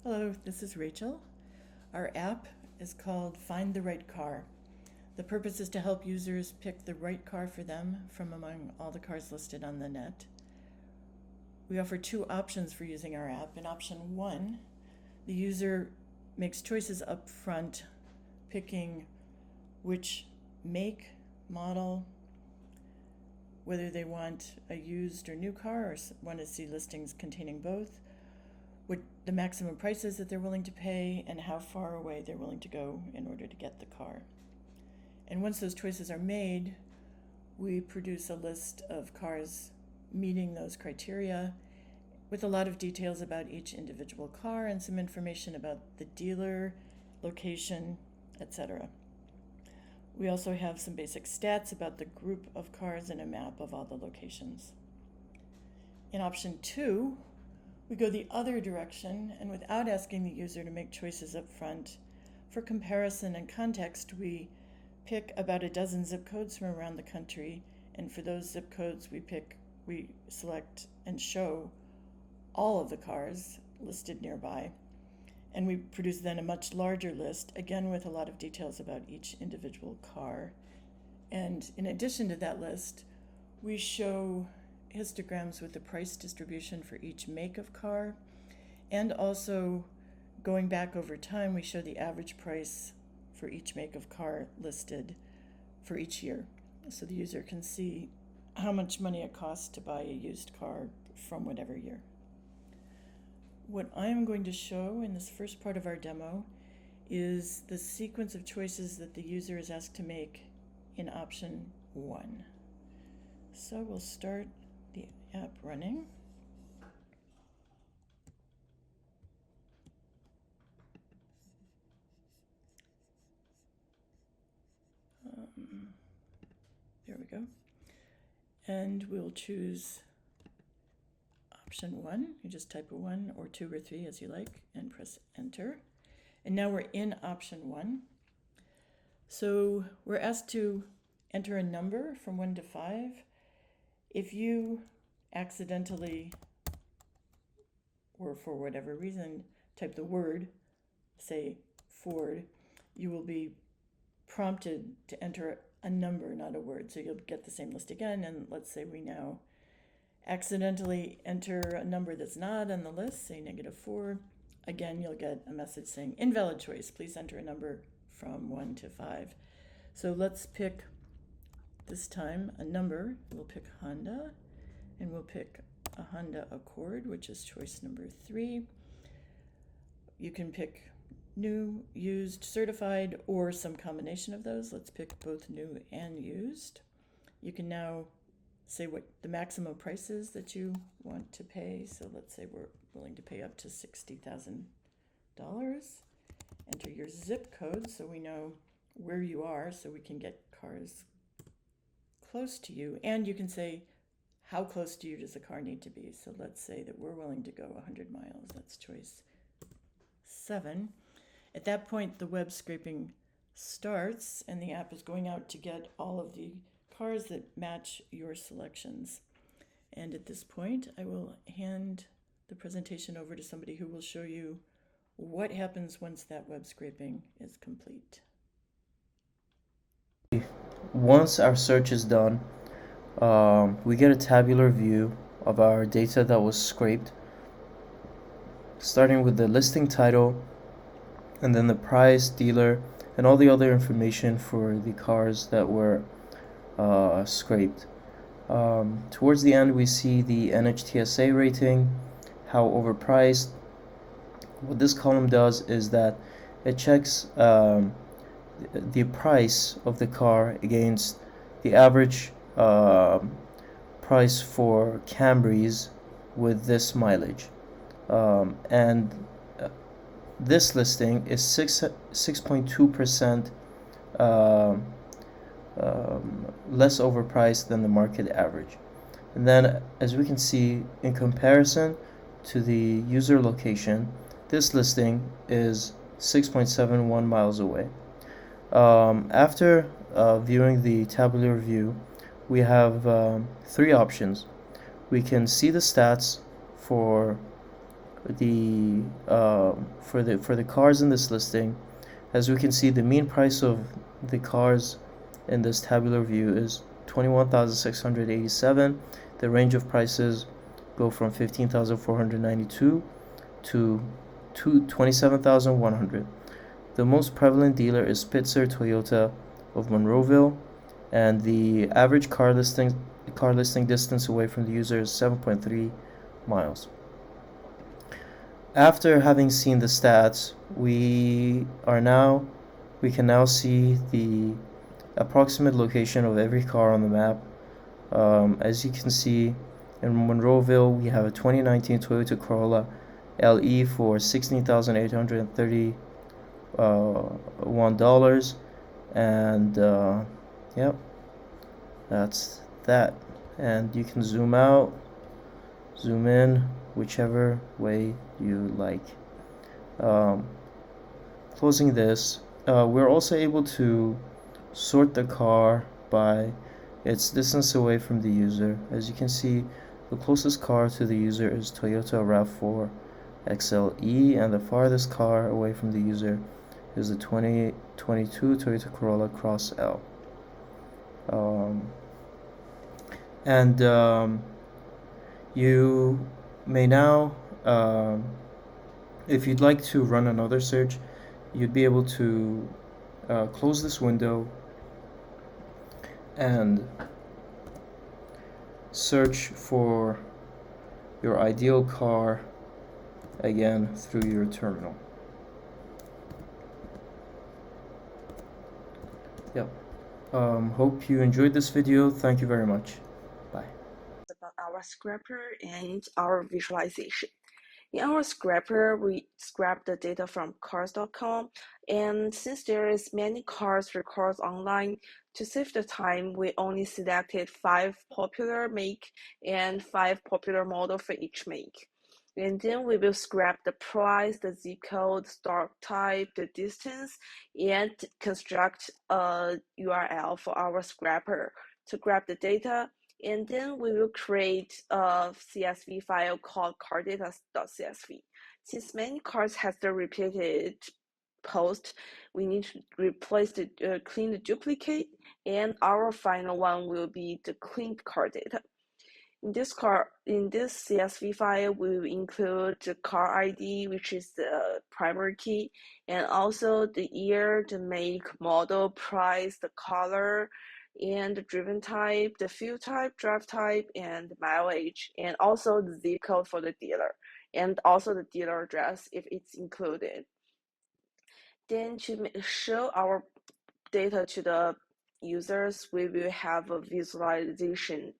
Hello, this is Rachel. Our app is called Find the Right Car. The purpose is to help users pick the right car for them from among all the cars listed on the net. We offer two options for using our app. In option one, the user makes choices up front, picking which make, model, whether they want a used or new car or want to see listings containing both, what the maximum price is that they're willing to pay, and how far away they're willing to go in order to get the car. And once those choices are made, we produce a list of cars meeting those criteria with a lot of details about each individual car and some information about the dealer, location, etc. We also have some basic stats about the group of cars and a map of all the locations. In option two, we go the other direction, and without asking the user to make choices up front, for comparison and context, we pick about a dozen zip codes from around the country, and for those zip codes we select and show all of the cars listed nearby. And we produce then a much larger list, again with a lot of details about each individual car. And in addition to that list, we show histograms with the price distribution for each make of car, and also going back over time, we show the average price for each make of car listed for each year, so the user can see how much money it costs to buy a used car from whatever year. What I am going to show in this first part of our demo is the sequence of choices that the user is asked to make in option one. So we'll start the app running. There we go. And we'll choose option one. You just type a 1 or 2 or 3 as you like and press enter. And now we're in option one. So we're asked to enter a number from 1 to 5. If you accidentally, or for whatever reason, type the word, say Ford, you will be prompted to enter a number, not a word. So you'll get the same list again, and let's say we now accidentally enter a number that's not on the list, say -4. Again, you'll get a message saying invalid choice. Please enter a number from 1 to 5. So let's pick this time a number. We'll pick Honda, and we'll pick a Honda Accord, which is choice number 3. You can pick new, used, certified, or some combination of those. Let's pick both new and used. You can now say what the maximum price is that you want to pay. So let's say we're willing to pay up to $60,000. Enter your zip code so we know where you are, so we can get cars close to you. And you can say, how close to you does the car need to be? So let's say that we're willing to go 100 miles. That's choice 7. At that point, the web scraping starts, and the app is going out to get all of the cars that match your selections. And at this point, I will hand the presentation over to somebody who will show you what happens once that web scraping is complete. Once our search is done, we get a tabular view of our data that was scraped, starting with the listing title, and then the price, dealer, and all the other information for the cars that were scraped. Towards the end, we see the NHTSA rating, how overpriced. What this column does is that it checks the price of the car against the average price for Camrys with this mileage. And this listing is 6.2% less overpriced than the market average. And then, as we can see, in comparison to the user location, this listing is 6.71 miles away. After viewing the tabular view, we have 3 options. We can see the stats for the for the cars in this listing, as we can see, the mean price of the cars in this tabular view is 21,687. The range of prices go from 15,492 to 27,100. The most prevalent dealer is Spitzer Toyota of Monroeville, and the average car listing distance away from the user is 7.3 miles. After having seen the stats, we can now see the approximate location of every car on the map. As you can see, in Monroeville, we have a 2019 Toyota Corolla LE for $16,831, and yep, that's that. And you can zoom out, zoom in, whichever way you like. Closing this, we're also able to sort the car by its distance away from the user. As you can see, the closest car to the user is Toyota RAV4 XLE, and the farthest car away from the user is the 2022 Toyota Corolla Cross L. You may now, if you'd like to run another search, you'd be able to close this window and search for your ideal car again through your terminal. Yep. Hope you enjoyed this video. Thank you very much. Bye. About our scraper and our visualization. In our scraper, we scrap the data from cars.com, and since there is many cars records online, to save the time, we only selected 5 popular make and 5 popular model for each make. And then we will scrap the price, the zip code, stock type, the distance, and construct a URL for our scrapper to grab the data. And then we will create a CSV file called cardata.csv. Since many cards has the repeated post, we need to replace the clean the duplicate, and our final one will be the cleaned card data. In this CSV file, we will include the car ID, which is the primary key, and also the year, the make, model, price, the color, and the driven type, the fuel type, drive type, and the mileage, and also the zip code for the dealer, and also the dealer address if it's included. Then to show our data to the users, we will have a visualization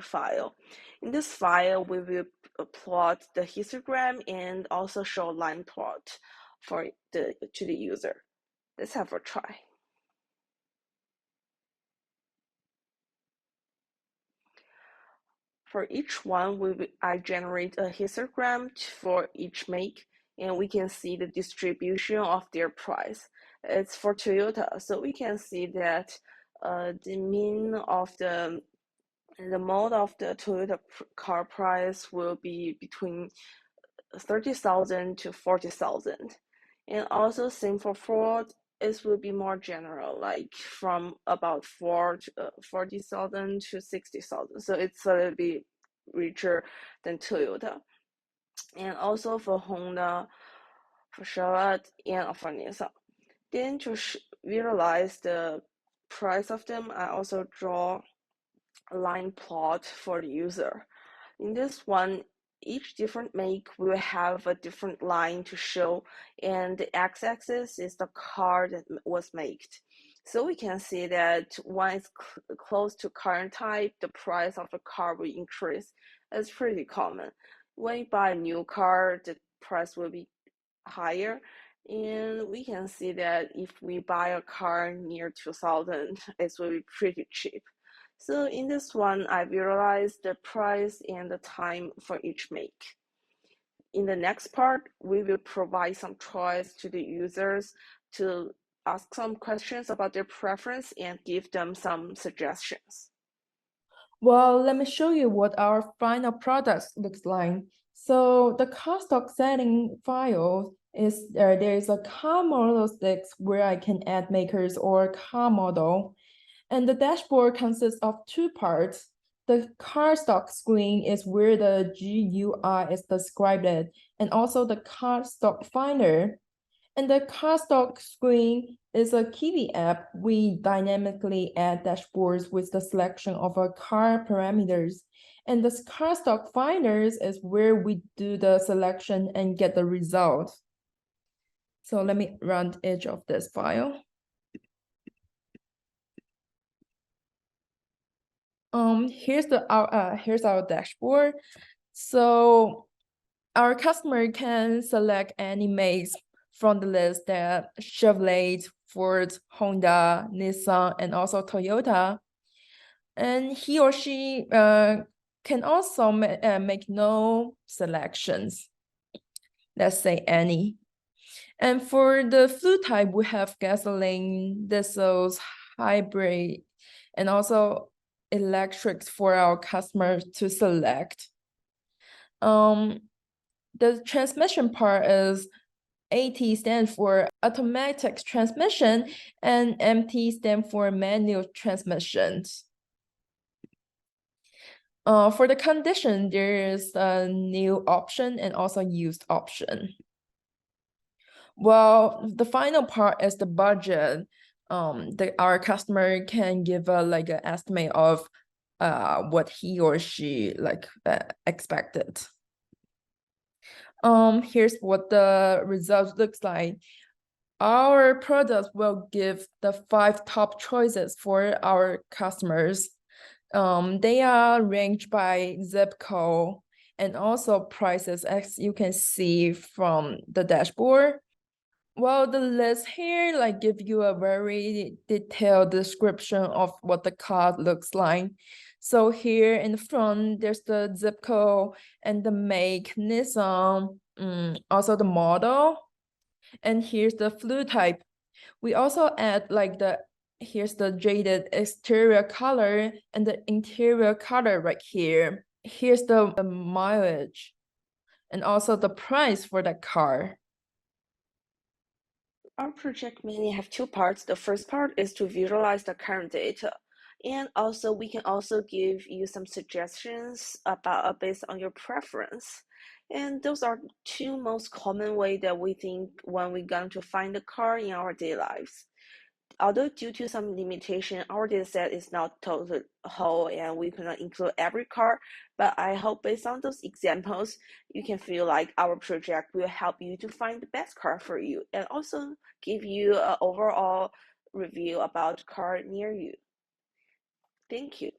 file. In this file, we will plot the histogram and also show line plot to the user. Let's have a try. For each one, I generate a histogram for each make, and we can see the distribution of their price. It's for Toyota, so we can see that the mean of the mode of the Toyota car price will be between 30,000 to 40,000, and also same for Ford. It will be more general, like from about 40,000 to 60,000. So it's a little bit richer than Toyota. And also for Honda, for Chevrolet, and for Nissan. Then to visualize the price of them, I also draw a line plot for the user. In this one, each different make will have a different line to show, and the x-axis is the car that was made. So we can see that when it's close to current type, the price of the car will increase. It's pretty common. When you buy a new car, the price will be higher. And we can see that if we buy a car near 2000, it will be pretty cheap. So in this one, I visualized the price and the time for each make. In the next part, we will provide some choice to the users to ask some questions about their preference and give them some suggestions. Well, let me show you what our final product looks like. So the car stock setting file is there is a car model sticks where I can add makers or car model. And the dashboard consists of two parts. The car stock screen is where the GUI is described, and also the car stock finder. And the car stock screen is a Kiwi app. We dynamically add dashboards with the selection of our car parameters. And the car stock finders is where we do the selection and get the result. So let me run the edge of this file. Here's our dashboard. So our customer can select any makes from the list that Chevrolet, Ford, Honda, Nissan, and also Toyota. And he or she can also make no selections. Let's say any. And for the fuel type, we have gasoline, diesels, hybrid, and also electrics for our customers to select. The transmission part is AT stands for automatic transmission and MT stand for manual transmissions. For the condition, there is a new option and also used option. Well, the final part is the budget. Our customer can give like an estimate of what he or she expected. Here's what the result looks like. Our products will give the 5 top choices for our customers. They are ranged by zip code and also prices, as you can see from the dashboard. Well, the list here give you a very detailed description of what the car looks like. So here in the front, there's the zip code and the make, Nissan, also the model, and here's the fluid type. We also add here's the jaded exterior color and the interior color right here. Here's the mileage and also the price for that car. Our project mainly have 2 parts. The first part is to visualize the current data, and also we can also give you some suggestions about based on your preference. And those are 2 most common way that we think when we're going to find the car in our daily lives. Although due to some limitation, our data set is not totally whole and we cannot include every car, but I hope based on those examples, you can feel like our project will help you to find the best car for you and also give you an overall review about car near you. Thank you.